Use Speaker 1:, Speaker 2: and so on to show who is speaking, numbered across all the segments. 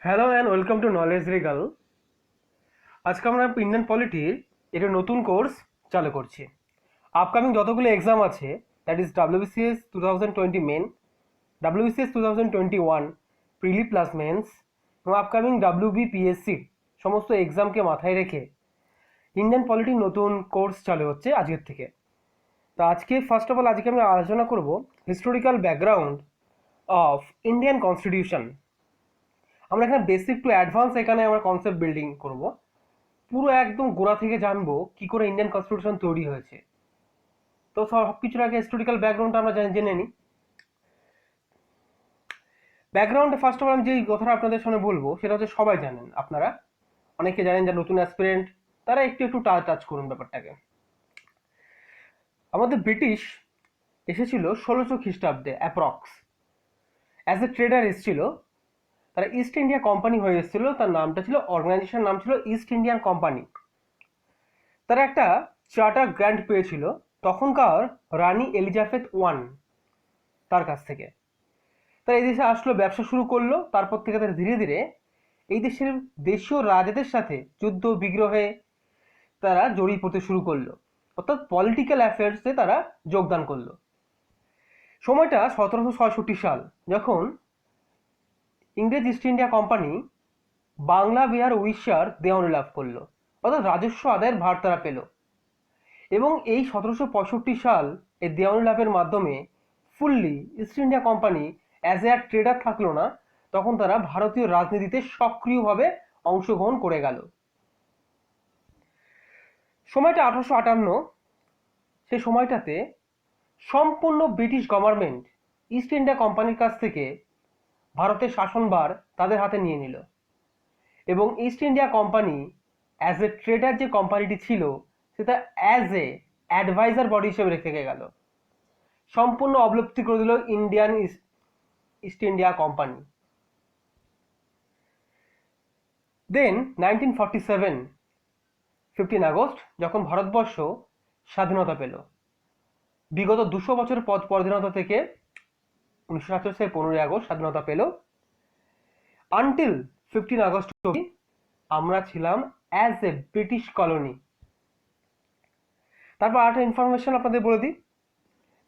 Speaker 1: Hello and welcome to knowledge regal. আজকে আমরা Indian পলিটির একটা নতুন কোর্স চালু করছি। আপকামিং যতগুলো এক্সাম আছে, that is WBCS 2020 main, WBCS 2021 prelim plus mains এবং আপকামিং ডাব্লিউবিপিএসসি সমস্ত এক্সামকে মাথায় রেখে ইন্ডিয়ান পলিটির নতুন কোর্স চালু হচ্ছে আজকের থেকে। তো আজকে ফার্স্ট অফ অল আজকে আমি আলোচনা করব historical background of Indian constitution. আমরা এখানে বেসিক টু অ্যাডভান্স এখানে আমরা কনসেপ্ট বিল্ডিং করব। পুরো একদম গোড়া থেকে জানবো কি করে ইন্ডিয়ান কনস্টিটিউশন তৈরি হয়েছে। তো সব কিছুর আগে হিস্টোরিক্যাল ব্যাকগ্রাউন্ডটা আমরা জেনে নিই। ব্যাকগ্রাউন্ডে ফার্স্ট অফ অল আমি যেই কথাটা আপনাদের সামনে বলবো সেটা হচ্ছে সবাই জানেন, আপনারা অনেকে জানেন, যারা নতুন অ্যাসপিরেন্ট তারা একটু একটু টাচ করুন ব্যাপারটাকে। আমাদের ব্রিটিশ এসেছিল 1600 খ্রিস্টাব্দে অ্যাপ্রক্স, অ্যাজ এ ট্রেডার এসেছিল। তারা ইস্ট ইন্ডিয়া কোম্পানি হয়ে এসেছিল, তার নামটা ছিল, অর্গানাইজেশন নাম ছিল ইস্ট ইন্ডিয়ান কোম্পানি। তারা একটা চার্টার গ্র্যান্ট পেয়েছিল তখনকার রানী এলিজাবেথ ওয়ান তার কাছ থেকে। তারা এই দেশে আসলো, ব্যবসা শুরু করলো। তারপর থেকে তারা ধীরে ধীরে এই দেশের দেশীয় রাজাদের সাথে যুদ্ধ বিগ্রহে তারা জড়িয়ে পড়তে শুরু করলো, অর্থাৎ পলিটিক্যাল অ্যাফেয়ার্সে তারা যোগদান করলো। সময়টা 1766 সাল, যখন ইংরেজ east India company Bangla, Bihar, উড়িষ্যার দেওয়ানি লাভ করলো, অর্থাৎ রাজস্ব আদায়ের ভার তারা পেল। এবং এই 1765 সাল এই দেওয়ানি লাভের মাধ্যমে fully east India company as a tedder থাকলো না, তখন তারা ভারতীয় রাজনীতিতে সক্রিয়ভাবে অংশগ্রহণ করে গেল। সময়টা 1858, সেই সময়টাতে সম্পূর্ণ ব্রিটিশ গভর্নমেন্ট ইস্ট ইন্ডিয়া কোম্পানির কাছ থেকে ভারতের শাসনভার তাদের হাতে নিয়ে নিল। এবং east India company as a tedder যে কোম্পানিটি ছিল সেটা অ্যাজ এ অ্যাডভাইজার বডি হিসেবে রেখে গেল, সম্পূর্ণ অবলুপ্তি করে দিল ইন্ডিয়ান ইস্ট ইন্ডিয়া কোম্পানি। দেন 1947 15 আগস্ট, যখন ভারতবর্ষ স্বাধীনতা পেল, বিগত 200 বছরের পরাধীনতা থেকে 1947 সালে 15 আগস্ট স্বাধীনতা পেল। আনটিল 15 আগস্ট অবধি আমরা ছিলাম অ্যাজ এ ব্রিটিশ কলোনি। তারপর আরেকটা ইনফরমেশন আপনাদের বলে দিই,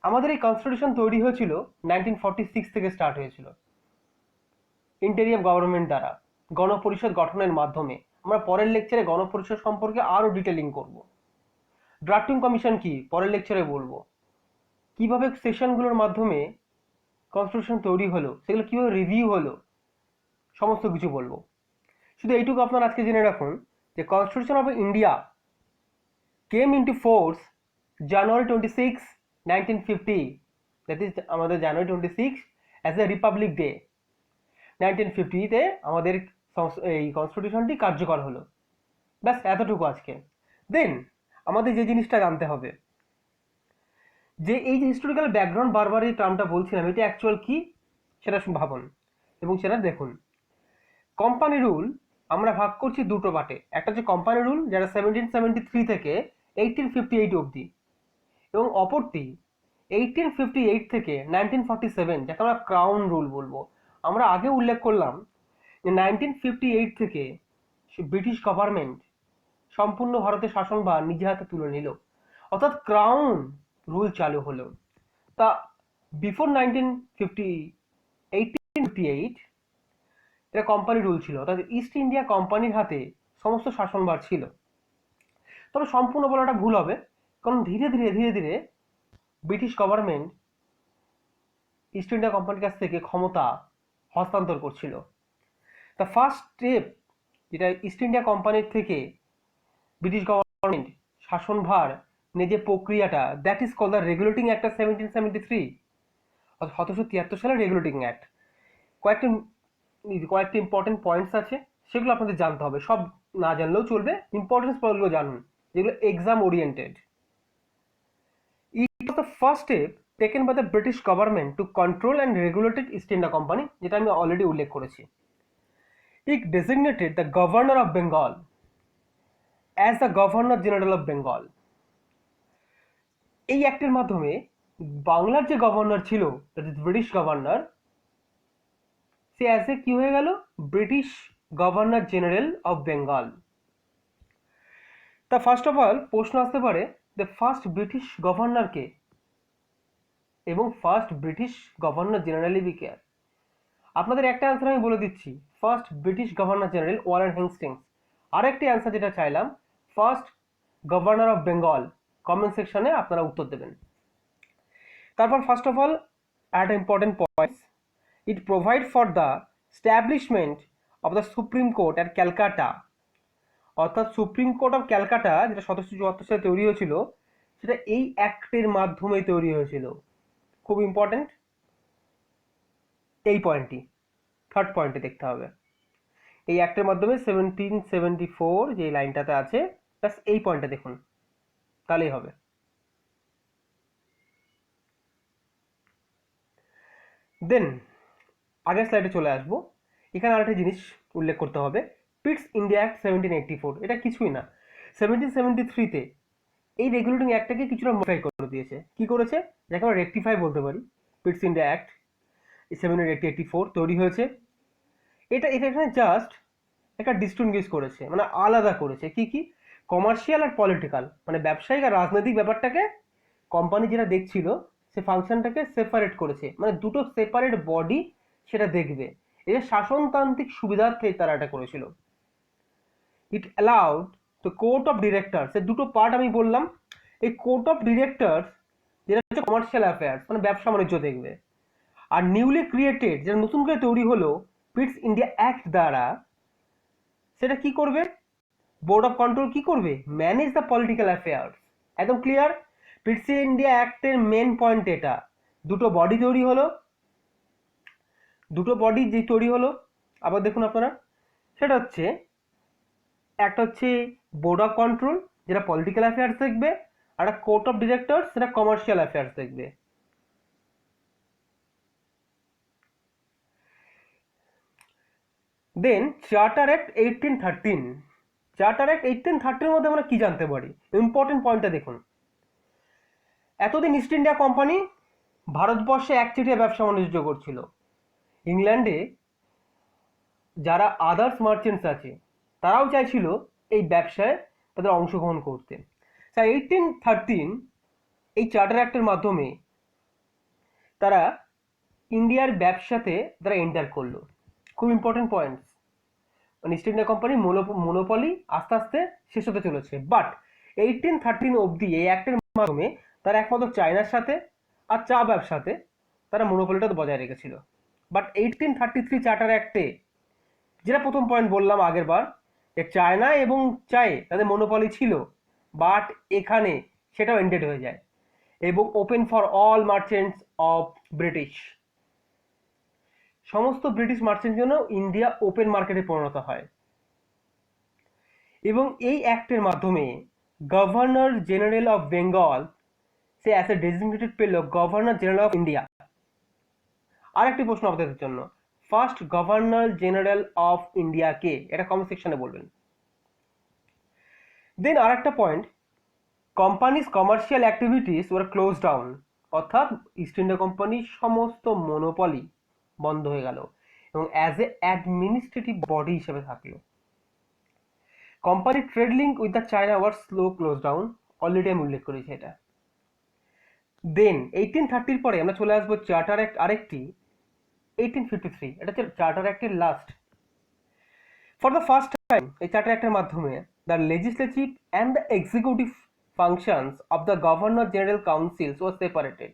Speaker 1: আমাদের এই কনস্টিটিউশন তৈরি হয়েছিল 1946 থেকে স্টার্ট হয়েছিল ইন্টেরিয়াম গভর্নমেন্ট দ্বারা, গণপরিষদ গঠনের মাধ্যমে। আমরা পরের লেকচারে গণপরিষদ সম্পর্কে আরো ডিটেলিং করব। ড্রাফটিং কমিশন কি পরের লেকচারে বলবো। কিভাবে সেশনগুলোর মাধ্যমে কনস্টিটিউশন তৈরি হলো, সেগুলো কিভাবে রিভিউ হলো, সমস্ত কিছু বলবো। শুধু এইটুকু আপনারা আজকে জেনে রাখুন যে constitution of India came into force January 26, 1950, that is আমাদের জানুয়ারি 26 অ্যাজ এ রিপাবলিক ডে। 1950-তে আমাদের এই কনস্টিটিউশনটি কার্যকর হলো। ব্যাস এতটুকু আজকে। দেন আমাদের যে জিনিসটা জানতে হবে যে এই যে হিস্টোরিক্যাল ব্যাকগ্রাউন্ড, বারবার এই টার্মটা বলছিলাম, এটা অ্যাকচুয়াল কি সেটা ভাবুন এবং সেটা দেখুন। কোম্পানি রুল আমরা ভাগ করছি দুটো পার্টে। একটা হচ্ছে কোম্পানি রুল, যেটা 1773 থেকে 1858 অবধি, এবং অপরটি 1858 থেকে 1947, যাকে আমরা ক্রাউন রুল বলবো। আমরা আগে উল্লেখ করলাম যে 1958 থেকে ব্রিটিশ গভর্নমেন্ট সম্পূর্ণ ভারতের শাসনভার নিজে হাতে তুলে নিল, অর্থাৎ ক্রাউন রুল চালু হলো। তা বিফোর 1858 এটা কোম্পানি রুল ছিল, অর্থাৎ ইস্ট ইন্ডিয়া কোম্পানির হাতে সমস্ত শাসনভার ছিল। তবে সম্পূর্ণ বলাটা ভুল হবে, কারণ ধীরে ধীরে ধীরে ধীরে ব্রিটিশ গভর্নমেন্ট ইস্ট ইন্ডিয়া কোম্পানির কাছ থেকে ক্ষমতা হস্তান্তর করছিল। দ্য ফার্স্ট স্টেপ যেটা ইস্ট ইন্ডিয়া কোম্পানির থেকে ব্রিটিশ গভর্নমেন্ট শাসনভার যে প্রক্রিয়াটা, that is call the regulating act of 1773, অর্থাৎ 1773 সালের রেগুলেটিং অ্যাক্ট। কয়েকটি ইম্পর্টেন্ট পয়েন্টস আছে, সেগুলো আপনাদের জানতে হবে। সব না জানলেও চলবে, ইম্পর্টেন্স পয়েন্টগুলো জানুন যেগুলো exam oriented. It was the first step taken by the British government to control and regulated East India Company, যেটা আমি অলরেডি উল্লেখ করেছি। It designated the governor of Bengal as the governor general of Bengal. এই অ্যাক্টের মাধ্যমে বাংলার যে গভর্নর ছিল, দ্যাট ইজ ব্রিটিশ গভর্নর, সে অ্যাজ এ কি হয়ে গেল, British governor general of Bengal. তা ফার্স্ট অফ অল প্রশ্ন আসতে পারে, দ্য ফার্স্ট ব্রিটিশ গভর্নর কে এবং ফার্স্ট ব্রিটিশ গভর্নর জেনারেলি কে? আপনাদের একটা অ্যান্সার আমি বলে দিচ্ছি, first British governor general Warren Hastings. আরেকটি অ্যান্সার যেটা চাইলাম, first governor of Bengal. Comment সেকশনে আপনারা উত্তর দেবেন। তারপর first of all at important points, it provide for the establishment of the supreme court at Calcutta. অর্থাৎ সুপ্রিম কোর্ট অফ ক্যালকাটা যেটা 1774 সালে তৈরি হয়েছিল, সেটা এই অ্যাক্টের মাধ্যমে তৈরি হয়েছিল। খুব ইম্পর্টেন্ট এই পয়েন্টটি, থার্ড পয়েন্টে দেখতে হবে। এই অ্যাক্টের মাধ্যমে 1774 যে লাইনটাতে আছে, ব্যাস এই পয়েন্টটা দেখুন, তাহলেই হবে। দেন আগের স্লাইডে চলে আসবো। এখানে আরেকটা জিনিস উল্লেখ করতে হবে, পিটস ইন্ডিয়া অ্যাক্ট 1784। এটা কিছুই না, 1773-তে এই রেগুলেটিং অ্যাক্টটাকে কিছুটা মডিফাই করে দিয়েছে। কি করেছে, যাকে আমরা রেকটিফাই বলতে পারি। পিটস ইন্ডিয়া অ্যাক্ট 1784 তৈরি হয়েছে। এটা এখানে জাস্ট একটা ডিস্টিংগুইশ করেছে, মানে আলাদা করেছে। কি কি, কমার্শিয়াল আর পলিটিক্যাল, মানে ব্যবসায়িক আর রাজনৈতিক ব্যাপারটাকে কোম্পানি যেটা দেখছিল সে ফাংশনটাকে সেপারেট করেছে, মানে দুটো সেপারেট বডি সেটা দেখবে। এটা শাসনতান্ত্রিক সুবিধার্থে তারা এটা করেছিল। It allowed the court of directors, এর দুটো পার্ট আমি বললাম। এই কোর্ট অফ ডিরেক্টরস যেটা হচ্ছে কমার্শিয়াল অ্যাফেয়ার্স, মানে ব্যবসা বাণিজ্য দেখবে। আর নিউলি ক্রিয়েটেড যেটা নতুন করে তৈরি হলো পিটস ইন্ডিয়া অ্যাক্ট দ্বারা, সেটা কি করবে, বোর্ড অফ কন্ট্রোল কি করবে, ম্যানেজ দ্য পলিটিক্যাল অ্যাফেয়ার্স। একদম ক্লিয়ার। পিটস ইন্ডিয়া অ্যাক্টের মেন পয়েন্ট এটা, দুটো বডি তৈরি হলো, দুটো বডি যে তৈরি হলো, আবার দেখুন আপনারা, সেটা হচ্ছে একটা হচ্ছে বোর্ড অফ কন্ট্রোল যেটা পলিটিক্যাল অ্যাফেয়ার্স দেখবে, আর একটা কোর্ট অফ ডিরেক্টরস সেটা কমার্শিয়াল অ্যাফেয়ার্স দেখবে। দেন চার্টার অ্যাক্ট 1813। চার্টার অ্যাক্ট 1813 মধ্যে আমরা কি জানতে পারি, ইম্পর্টেন্ট পয়েন্টটা দেখুন। এতদিন ইস্ট ইন্ডিয়া কোম্পানি ভারতবর্ষে একচেটিয়া ব্যবসা বাণিজ্য করছিল। ইংল্যান্ডে যারা আদার্স মার্চেন্টস আছে তারাও চাইছিল এই ব্যবসায় তাদের অংশগ্রহণ করতে। 1813 এই চার্টার অ্যাক্টের মাধ্যমে তারা ইন্ডিয়ার ব্যবসাতে তারা এন্টার করলো। খুব ইম্পর্টেন্ট পয়েন্টস, মানে ইস্ট ইন্ডিয়া কোম্পানির মোনোপলি আস্তে আস্তে শেষ হতে চলেছে। বাট 1813 অবধি এই অ্যাক্টের মাধ্যমে তারা একমাত্র চায়নার সাথে আর চা ব্যবসাতে তারা মোনোপলিটা বজায় রেখেছিল। বাট 1833 চার্টার অ্যাক্টে যেটা প্রথম পয়েন্ট বললাম আগের বার, যে চায়না এবং চায়ে তাদের মোনোপলি ছিল, বাট এখানে সেটাও এন্ডেড হয়ে যায় এবং open for all merchants of British, সমস্ত ব্রিটিশ মার্চেন্টের জন্য ইন্ডিয়া ওপেন মার্কেটে পরিণত হয়। এবং এই অ্যাক্টের মাধ্যমে গভর্নর জেনারেল অফ বেঙ্গল সে অ্যাজ এ ডেজিগনেটেড পেল গভর্নর জেনারেল অফ ইন্ডিয়া। আরেকটি প্রশ্ন আপনাদের জন্য, first governor general of India কে, এটা কমেন্ট সেকশনে বলবেন। দেন আরেকটা point, companies commercial activities were close down. অর্থাৎ ইস্ট ইন্ডিয়া কোম্পানির সমস্ত মনোপলি বন্ধ হয়ে গেল এবং অ্যাজ এ অ্যাডমিনিস্ট্রেটিভ বডি হিসেবে থাকলো। Company trade link with the China war slow close down, already আমি উল্লেখ করেছি এটা। দেন 1830 পরে আমরা চলে আসবো চার্টার অ্যাক্ট আরেকটি 1853, এটা হচ্ছে চার্টার অ্যাক্টের last. For the first time এই চার্টার অ্যাক্টের মাধ্যমে the legislative and the executive functions of the governor general councils were separated.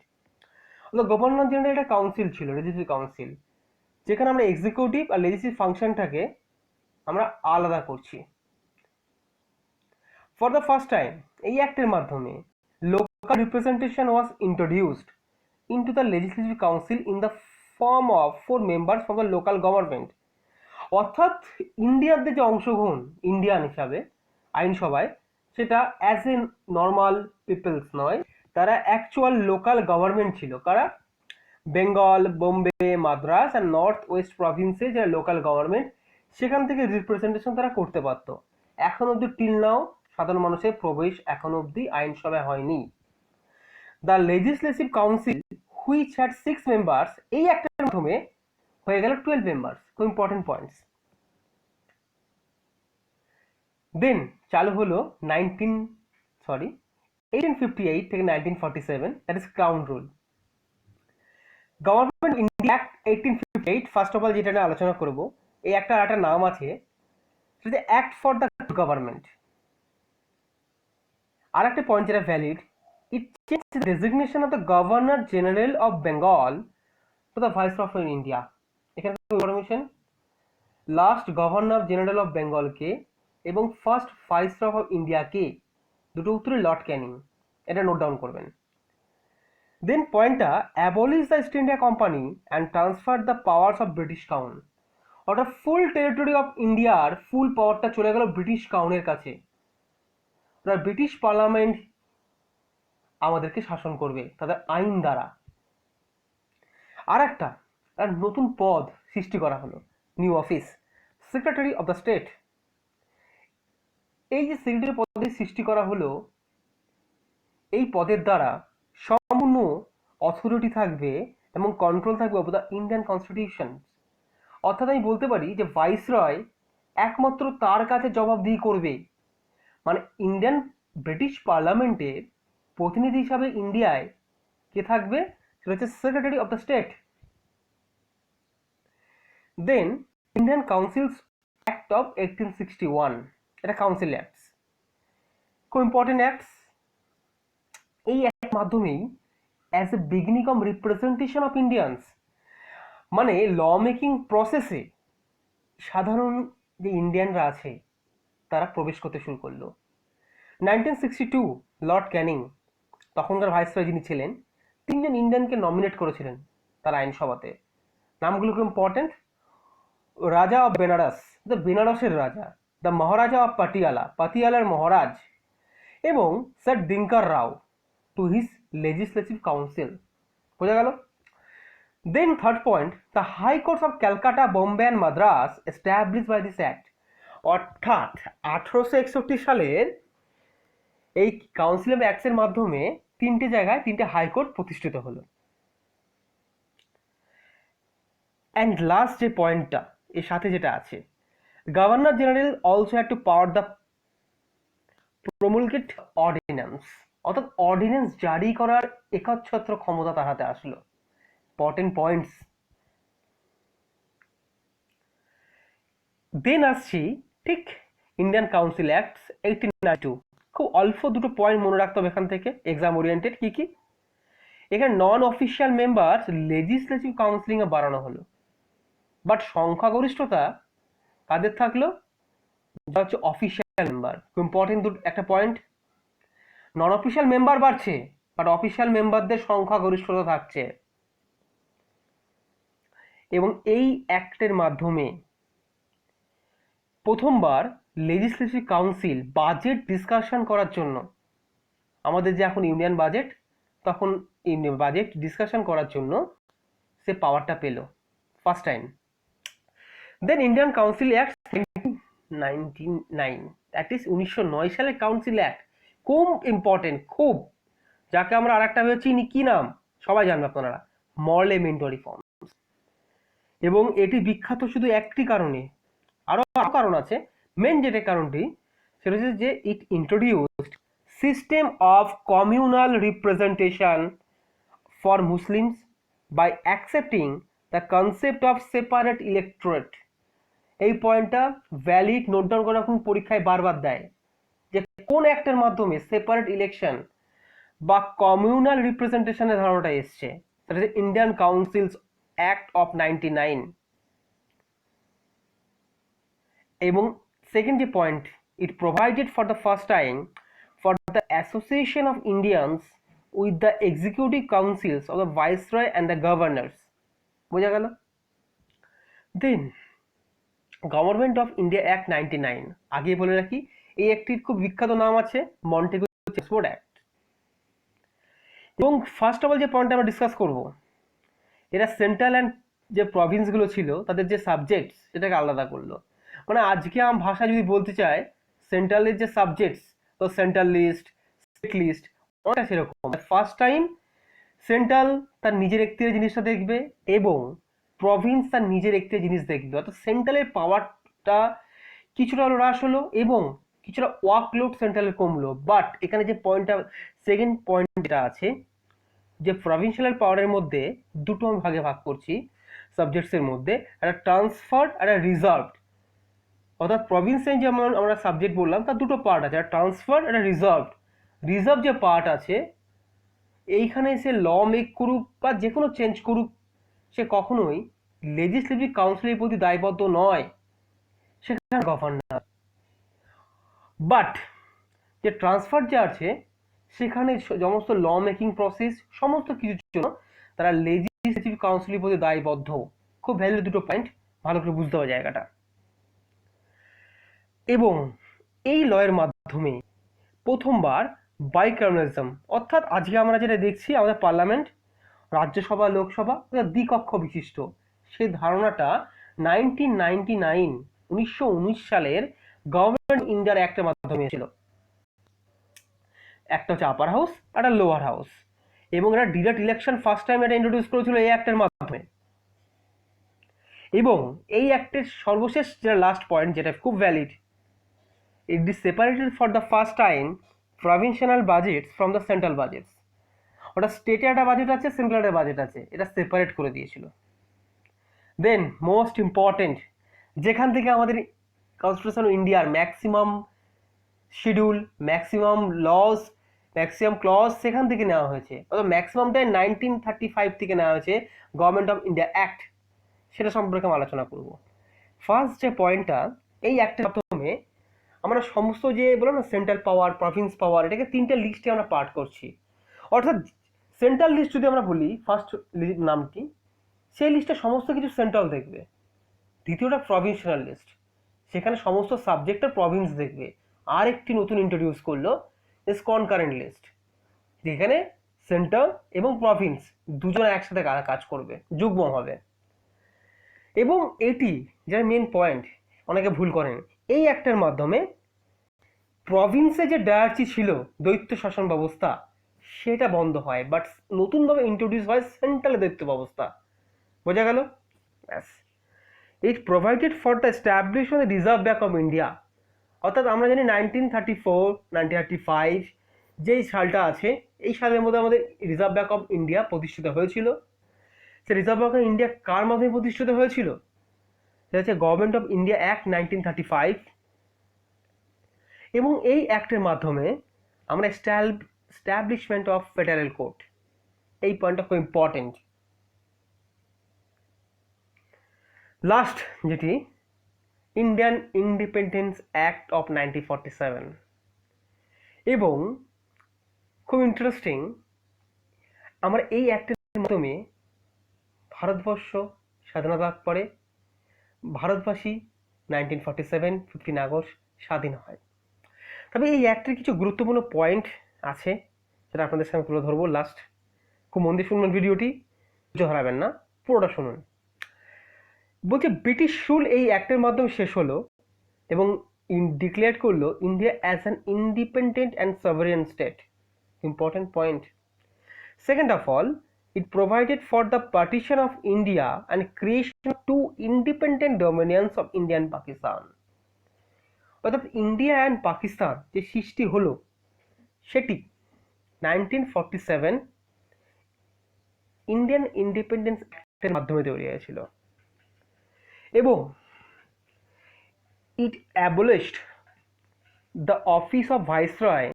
Speaker 1: Governor general একটা কাউন্সিল ছিল, লেজিসলেটিভ কাউন্সিল, যেখানে আমরা এক্সিকিউটিভ আর লেজিসলেটিভ ফাংশনটাকে আমরা আলাদা করছি। ফর দ্য ফার্স্ট টাইম এই অ্যাক্টের মাধ্যমে local representation was introduced into the legislative council in the form of 4 members from the local government. অর্থাৎ ইন্ডিয়াতে যে অংশগ্রহণ ইন্ডিয়ান হিসাবে আইনসভায়, সেটা অ্যাজ এ নর্মাল পিপলস নয়, তারা অ্যাকচুয়াল লোকাল গভর্নমেন্ট ছিল। কারা, বেঙ্গল, বোম্বে, মাদ্রাস আর নর্থ ওয়েস্ট প্রভিন্সে যারা লোকাল গভর্নমেন্ট, সেখান থেকে রিপ্রেজেন্টেশন তারা করতে পারত। এখন অব্দি টিল নাও সাধারণ মানুষের প্রবেশ এখন অব্দি আইনসভায় হয়নি। The legislative council which had 6 members, এই একটার মাধ্যমে হয়ে গেল 12 মেম্বার্স। খুব ইম্পর্টেন্ট পয়েন্টস। দেন চালু হলো 1858 থেকে 1947, that is crown rule. Government India act 1858, first of all যেটা নিয়ে আলোচনা করব, এই একটা নাম আছে, সেটা অ্যাক্ট ফর দ্য গভর্নমেন্ট। আর একটা পয়েন্ট যেটা valid, it change the designation of the governor general of Bengal to the viceroy of India. এখানে information, last governor general of বেঙ্গলকে এবং ফার্স্ট ভাইসরয় অফ ইন্ডিয়াকে, দুটো উত্তরে লর্ড ক্যানিং, এটা নোট ডাউন করবেন। দেন পয়েন্টটা, abolish the east India company and transfer the powers of British crown. অর্থাৎ ফুল টেরিটরি অফ ইন্ডিয়ার ফুল পাওয়ারটা চলে গেল ব্রিটিশ ক্রাউনের কাছে। ব্রিটিশ পার্লামেন্ট আমাদেরকে শাসন করবে তাদের আইন দ্বারা। আর একটা নতুন পদ সৃষ্টি করা হলো, new office, secretary of the state. এই যে সেক্রেটারি পদে সৃষ্টি করা হলো, এই পদের দ্বারা সম্পূর্ণ অথরিটি থাকবে এবং কন্ট্রোল থাকবে অফ দ্য ইন্ডিয়ান কনস্টিটিউশন। অর্থাৎ আমি বলতে পারি যে ভাইসরয় একমাত্র তার কাছে জবাবদিহি করবে, মানে ইন্ডিয়ান ব্রিটিশ পার্লামেন্টের প্রতিনিধি হিসাবে ইন্ডিয়ায় কে থাকবে, সেটা হচ্ছে secretary of the state. Then Indian councils act of 1861, এটা কাউন্সিল অ্যাক্টস, খুব ইম্পর্টেন্ট অ্যাক্টস। এই অ্যাক্টের মাধ্যমেই as a beginning of representation of Indians, মানে ল মেকিং প্রসেসে সাধারণ যে ইন্ডিয়ানরা আছে তারা প্রবেশ করতে শুরু করলো। 1962 লর্ড ক্যানিং, তখনকার ভাইসরয় যিনি ছিলেন, তিনজন ইন্ডিয়ানকে নমিনেট করেছিলেন তার আইনসভাতে। নামগুলো খুব ইম্পর্টেন্ট, রাজা অফ বেনারস, দ্য বেনারসের রাজা, দ্য মহারাজা অফ পাটিয়ালা, পাতিয়ালার মহারাজ, এবং sir Dinkar Rao to his legislative council. বোঝা গেল? Then third point, the high courts of Calcutta, Bombay and Madras establish by this act. অর্থাৎ 1861 সালের এই কাউন্সিল অফ অ্যাক্টসের মাধ্যমে তিনটে জায়গায় তিনটে হাইকোর্ট প্রতিষ্ঠিত হলো। অ্যান্ড লাস্ট যে পয়েন্টটা এর সাথে যেটা আছে, governor general also had to power the promulgate ordinance, অর্থাৎ অর্ডিন্যান্স জারি করার একচ্ছত্র ক্ষমতা তার হাতে আসলো। Important points. দেন আসছি ঠিক ইন্ডিয়ান কাউন্সিল অ্যাক্টস 1892, খুব অল্প দুটো পয়েন্ট মনে রাখতে হবে এখান থেকে, এক্সাম ওরিয়েন্টেড। কি কি? এখানে নন অফিসিয়াল মেম্বার লেজিসলেটিভ কাউন্সিলিংয়ে বাড়ানো হলো, বাট সংখ্যাগরিষ্ঠতা কাদের থাকলো, হচ্ছে অফিসিয়াল মেম্বার। ইম্পর্টেন্ট একটা পয়েন্ট, নন অফিসিয়াল মেম্বার বাড়ছে বাট অফিসিয়াল মেম্বারদের সংখ্যাগরিষ্ঠতা থাকছে। এবং এই অ্যাক্টের মাধ্যমে প্রথমবার লেজিসলেটিভ কাউন্সিল বাজেট ডিসকাশন করার জন্য, আমাদের যে এখন ইউনিয়ন বাজেট, তখন বাজেট ডিসকাশন করার জন্য সে পাওয়ারটা পেল first time. Then Indian council act 1909, that is 1909 সালের কাউন্সিল অ্যাক্ট, খুব ইম্পর্টেন্ট, খুব, যাকে আমরা আর একটা ভেবে চিনি, কি নাম সবাই জানবে আপনারা, মরলে মিন্টো রিফর্মস। এবং এটি বিখ্যাত শুধু একটি কারণে, আরো কারণ আছে, মেন যেটা কারণটি সেটা হচ্ছে যে it introduced system of communal representation for Muslims by accepting the concept of separate electorate. এই পয়েন্টটা ভ্যালিড, নোট ডাউন করে এখন পরীক্ষায় বারবার দেয়, যে কোন অ্যাক্টের মাধ্যমে সেপারেট ইলেকশন বা কমিউনাল রিপ্রেজেন্টেশনের ধারণাটা এসছে, সেটা হচ্ছে ইন্ডিয়ান কাউন্সিলস অ্যাক্ট অফ 99। এবং সেকেন্ড যে point, it provided for the first time for the association of Indians with the executive council's of the viceroy and the governors. বোঝা গেল? দেন গভর্নমেন্ট অফ ইন্ডিয়া অ্যাক্ট 99, আগে বলে রাখি এই অ্যাক্টটির খুব বিখ্যাত নাম আছে মন্টেগু চেমসফোর্ড অ্যাক্ট। এবং ফার্স্ট অফ অল যে পয়েন্ট আমরা ডিসকাস করব, এরা সেন্ট্রাল অ্যান্ড যে প্রভিন্সগুলো ছিল তাদের যে সাবজেক্টস সেটাকে আলাদা করলো। মানে আজকে ভাষা যদি বলতে চায়, সেন্ট্রালের যে সাবজেক্টস, তো সেন্ট্রাল লিস্ট, স্টেট লিস্ট, অনেকটা সেরকম। ফার্স্ট টাইম সেন্ট্রাল তার নিজের এখতিয়ারে জিনিসটা দেখবে এবং প্রভিন্স তার নিজের একটি জিনিস দেখবে, অর্থাৎ সেন্ট্রালের পাওয়ারটা কিছুটা হলো হ্রাস হলো এবং কিছুটা ওয়ার্কলোড সেন্ট্রালের কমলো। বাট এখানে যে পয়েন্টটা, সেকেন্ড পয়েন্ট যেটা আছে, যে প্রভিন্সিয়াল পাওয়ারের মধ্যে দুটো আমি ভাগে ভাগ করছি সাবজেক্টসের মধ্যে, একটা ট্রান্সফার্ড আর একটা রিজার্ভড। অর্থাৎ প্রভিন্সে যেমন আমরা সাবজেক্ট বললাম তার দুটো পার্ট আছে, একটা ট্রান্সফার্ড একটা রিজার্ভড। রিজার্ভ যে পার্ট আছে, এইখানে সে ল মেক করুক বা যে কোনো চেঞ্জ করুক, সে কখনোই লেজিসলেটিভ কাউন্সিলের প্রতি দায়বদ্ধ নয়, সেখানে গভর্নর। বাট যে ট্রান্সফার যে আছে, সেখানে সমস্ত ল মেকিং প্রসেস সমস্ত কিছুর জন্য তারা লেজিসলেটিভ কাউন্সিলের প্রতি দায়বদ্ধ। খুব ভ্যালু দুটো পয়েন্ট, ভালো করে বুঝতে হবে জায়গাটা। এবং এই লয়ের মাধ্যমে প্রথমবার বাইক্যামেরালিজম, অর্থাৎ আজকে আমরা যেটা দেখছি আমাদের পার্লামেন্ট, রাজ্যসভা লোকসভা দ্বিকক্ষ বিশিষ্ট, সেই ধারণাটা 1919 সালের গভর্নমেন্ট ইন্ডিয়ার অ্যাক্টের মাধ্যমে ছিল। একটা হচ্ছে আপার হাউস, একটা লোয়ার হাউস, এবং এটা ডিরেক্ট ইলেকশন ফার্স্ট টাইম এটা ইন্ট্রোডিউস করেছিল এই অ্যাক্টের মাধ্যমে। এবং এই অ্যাক্টের সর্বশেষ যেটা লাস্ট পয়েন্ট, যেটা খুব valid, it is separated for the first time provincial budgets from the central budgets. ওটা স্টেটে একটা বাজেট আছে, সেন্ট্রাল একটা বাজেট আছে, এটা সেপারেট করে দিয়েছিল। দেন মোস্ট ইম্পর্টেন্ট, যেখান থেকে আমাদের কনস্টিটিউশন ইন্ডিয়ার maximum schedule, maximum laws, maximum clause সেখান থেকে নেওয়া হয়েছে, অর্থাৎ ম্যাক্সিমামটাই 1935 থেকে নেওয়া হয়েছে গভর্নমেন্ট অফ ইন্ডিয়া অ্যাক্ট, সেটা সম্পর্কে আমি আলোচনা করব। ফার্স্ট যে পয়েন্টটা, এই অ্যাক্টের মাধ্যমে আমরা সমস্ত যে বলো না সেন্ট্রাল পাওয়ার, প্রভিন্স পাওয়ার, এটাকে তিনটে লিস্টে আমরা পার্ট করছি। অর্থাৎ সেন্ট্রাল লিস্ট যদি আমরা বলি, ফার্স্ট নামটি, সেই লিস্টে সমস্ত কিছু সেন্ট্রাল দেখবে। দ্বিতীয়টা প্রভিন্সিয়াল লিস্ট, সেখানে সমস্ত সাবজেক্টের প্রভিন্স দেখবে। আর একটি নতুন ইন্ট্রোডিউস করলো ইস কনকারেন্ট লিস্ট, যেখানে সেন্ট্রাল এবং প্রভিন্স দুজন একসাথে কাজ করবে যুগ্মভাবে। এবং এটি যার মেন পয়েন্ট, অনেকে ভুল করেন, এই অ্যাক্টের মাধ্যমে প্রভিন্সে যে ডায়ার্চি ছিল, দ্বৈত শাসন ব্যবস্থা, সেটা বন্ধ হয়, বাট নতুনভাবে ইন্ট্রোডিউস হয় সেন্ট্রাল দ্বৈত ব্যবস্থা। বোঝা গেল? ব্যাস। It provided for the establishment of the Reserve Bank of India. অর্থাৎ আমরা জানি 1934, 1935 যেই সালটা আছে, এই সালের মধ্যে আমাদের রিজার্ভ ব্যাংক অফ ইন্ডিয়া প্রতিষ্ঠিত হয়েছিল। সে রিজার্ভ ব্যাংক অফ ইন্ডিয়া কার মাধ্যমে প্রতিষ্ঠিত হয়েছিল? সেটা হচ্ছে গভর্নমেন্ট অফ ইন্ডিয়া অ্যাক্ট 1935। এবং এই অ্যাক্টের মাধ্যমে আমরা এস্টাবলিশমেন্ট অফ ফেডারেল কোর্ট, এই পয়েন্টটা খুব ইম্পর্টেন্ট। লাস্ট যেটি, ইন্ডিয়ান ইন্ডিপেন্ডেন্স অ্যাক্ট অফ 1947। এবং খুব ইন্টারেস্টিং, আমরা এই অ্যাক্টের মাধ্যমে ভারতবর্ষ স্বাধীনতা লাভ করে, ভারতবাসী 1947 15 আগস্ট স্বাধীন হয়। তবে এই অ্যাক্টের কিছু গুরুত্বপূর্ণ পয়েন্ট আছে, সেটা আপনাদের সামনে তুলে ধরবো। লাস্ট খুব মন দিয়ে শুনবেন ভিডিওটি, কিছু হারাবেন না, পুরোটা শুনুন। বলছে ব্রিটিশ রুল এই অ্যাক্টের মাধ্যমে শেষ হলো এবং ডিক্লেয়ার করলো India as an independent and sovereign state. Important point. Second of all, it provided for the partition of India and creation of two independent dominions of India and Pakistan. অর্থাৎ India and Pakistan যে সৃষ্টি হলো, সেটি 1947 Indian independence অ্যাক্টের মাধ্যমে তৈরি হয়েছিল। এবং it abolished the office of viceroy,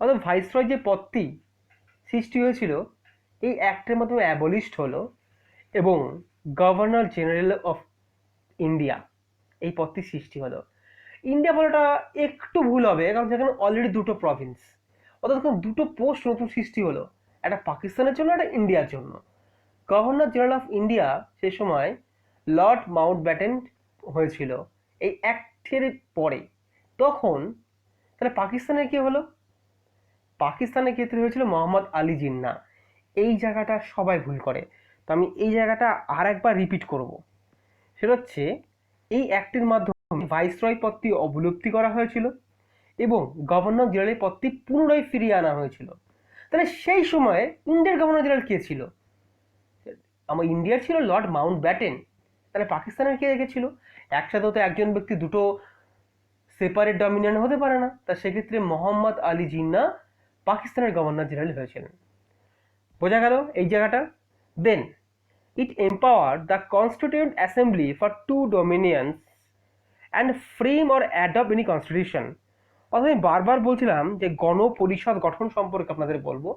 Speaker 1: অর্থাৎ ভাইসরয় যে পদটি সৃষ্টি হয়েছিল এই অ্যাক্টের মাধ্যমে অ্যাবলিশড হলো, এবং গভর্নর জেনারেল অফ ইন্ডিয়া এই পদটি সৃষ্টি হলো। ইন্ডিয়া বলাটা একটু ভুল হবে, কারণ সেখানে অলরেডি দুটো প্রভিন্স, অর্থাৎ দুটো পোস্ট নতুন সৃষ্টি হলো, একটা পাকিস্তানের জন্য, একটা ইন্ডিয়ার জন্য। গভর্নর জেনারেল অফ ইন্ডিয়া সে সময় লর্ড মাউন্টব্যাটেন হয়েছিল এই অ্যাক্টের পরে। তখন তাহলে পাকিস্তানের কি হলো? পাকিস্তানের ক্ষেত্রে হয়েছিল মোহাম্মদ আলী জিন্না। এই জায়গাটা সবাই ভুল করে, তো আমি এই জায়গাটা আর একবার রিপিট করব। সেটা হচ্ছে এই অ্যাক্টের মাধ্যমে ভাইসরয় পদটি অবলুপ্তি করা হয়েছিল এবং গভর্নর জেনারেল পদটি পুনরায় ফিরিয়ে আনা হয়েছিল। তাহলে সেই সময়ে ইন্ডিয়ার গভর্নর জেনারেল কে ছিল? আমার ইন্ডিয়ার ছিল লর্ড মাউন্ট ব্যাটেন, তাহলে পাকিস্তানের কে রেখেছিল? একসাথে তো একজন ব্যক্তি দুটো সেপারেট ডমিনিয়ন হতে পারে না, তা সেক্ষেত্রে মোহাম্মদ আলী জিন্না পাকিস্তানের গভর্নর জেনারেল হয়েছিলেন। বোঝা গেল এই জায়গাটা? দেন it empowered the constituent assembly for two dominions and frame or adopt any constitution। অর্থাৎ আমি বারবার বলছিলাম যে গণপরিষদ গঠন সম্পর্কে আপনাদের বলবো।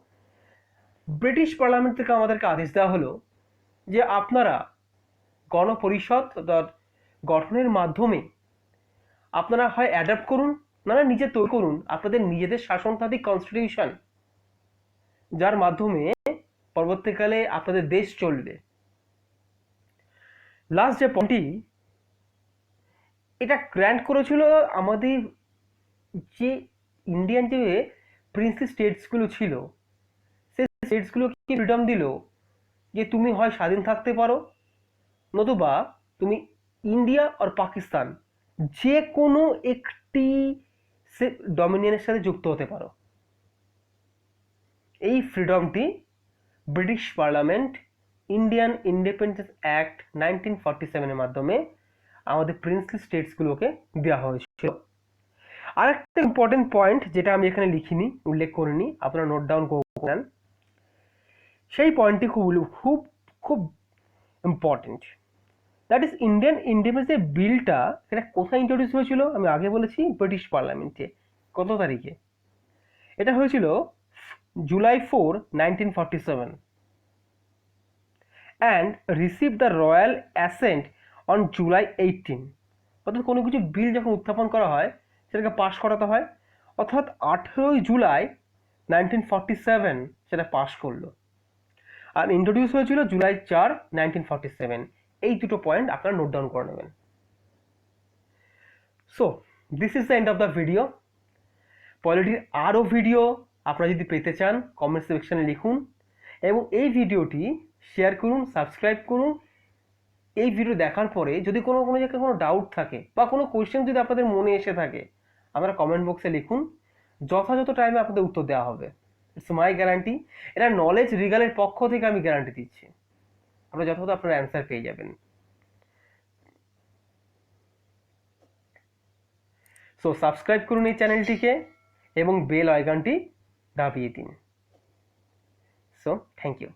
Speaker 1: ব্রিটিশ পার্লামেন্ট থেকে আমাদেরকে আদেশ দেওয়া হলো যে আপনারা গণপরিষদ গঠনের মাধ্যমে আপনারা হয় অ্যাডাপ্ট করুন, না নিজে তৈরি করুন আপনাদের নিজেদের শাসনতান্ত্রিক কনস্টিটিউশন, যার মাধ্যমে পরবর্তীকালে আপনাদের দেশ চলবে। লাস্ট যে পয়েন্টটি, এটা গ্র্যান্ট করেছিল আমাদের যে ইন্ডিয়ান যে প্রিন্সলি স্টেটসগুলো ছিল, সেই স্টেটসগুলোকে ফ্রিডম দিল যে তুমি হয় স্বাধীন থাকতে পারো, নতুবা তুমি ইন্ডিয়া আর পাকিস্তান যে কোনো একটি ডমিনিয়নের সাথে যুক্ত হতে পারো। এই ফ্রিডমটি British parliament Indian independence act 1947 মাধ্যমে আমাদের প্রিন্সলি স্টেটসগুলোকে দেওয়া হয়েছিল। আরেকটা ইম্পর্টেন্ট পয়েন্ট যেটা আমি এখানে লিখিনি, উল্লেখ করিনি, আপনারা নোট ডাউন করেন, সেই পয়েন্টটি খুব খুব খুব important. That is Indian independence বিলটা এটা কোথায় ইন্ট্রোডিউস হয়েছিল? আমি আগে বলেছি ব্রিটিশ পার্লামেন্টে। কত তারিখে? এটা হয়েছিল July 4, 1947 and received the royal assent on July 18। অর্থাৎ কোনো কিছু বিল যখন উত্থাপন করা হয় সেটাকে পাশ করাতে হয়, অর্থাৎ 18 জুলাই 1947 সেটা পাশ করলো, আর ইন্ট্রোডিউস হয়েছিল July 4, 1947। এই দুটো পয়েন্ট আপনারা নোট ডাউন করে নেবেন। So this is the end of the video. পলিটির আরও ভিডিও আপনারা যদি পেতে চান কমেন্ট সেকশনে লিখুন এবং এই ভিডিওটি শেয়ার করুন, সাবস্ক্রাইব করুন। এই ভিডিও দেখার পরে যদি কোনো জায়গায় কোনো ডাউট থাকে বা কোনো কোয়েশ্চেন যদি আপনাদের মনে এসে থাকে আপনারা কমেন্ট বক্সে লিখুন, যথাযথ টাইমে আপনাদের উত্তর দেওয়া হবে। ইটস মাই গ্যারান্টি, এটা নলেজ রিগালের পক্ষ থেকে আমি গ্যারান্টি দিচ্ছি, আপনারা যথাযথ আপনার অ্যান্সার পেয়ে যাবেন। সো সাবস্ক্রাইব করুন এই চ্যানেলটিকে এবং বেল আইকনটি দাবিয়ে দিন। So thank you.